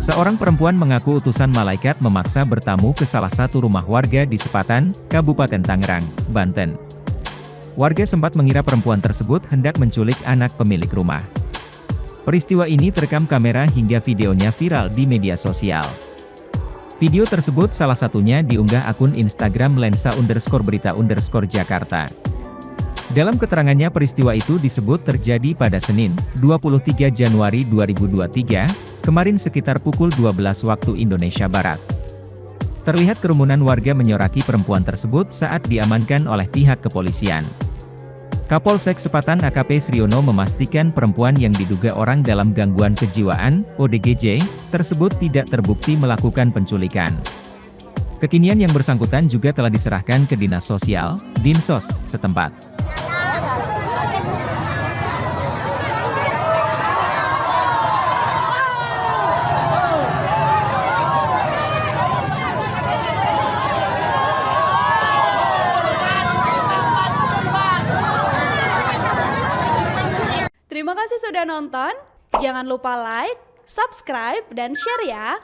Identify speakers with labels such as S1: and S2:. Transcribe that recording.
S1: Seorang perempuan mengaku utusan malaikat memaksa bertamu ke salah satu rumah warga di Sepatan, Kabupaten Tangerang, Banten. Warga sempat mengira perempuan tersebut hendak menculik anak pemilik rumah. Peristiwa ini terekam kamera hingga videonya viral di media sosial. Video tersebut salah satunya diunggah akun Instagram lensa_berita_Jakarta. Dalam keterangannya peristiwa itu disebut terjadi pada Senin, 23 Januari 2023, kemarin sekitar pukul 12 waktu Indonesia Barat. Terlihat kerumunan warga menyoraki perempuan tersebut saat diamankan oleh pihak kepolisian. Kapolsek Sepatan AKP Sriono memastikan perempuan yang diduga orang dalam gangguan kejiwaan, ODGJ, tersebut tidak terbukti melakukan penculikan. Kekinian yang bersangkutan juga telah diserahkan ke Dinas Sosial, Dinsos, setempat.
S2: Terima kasih sudah nonton, jangan lupa like, subscribe, dan share ya!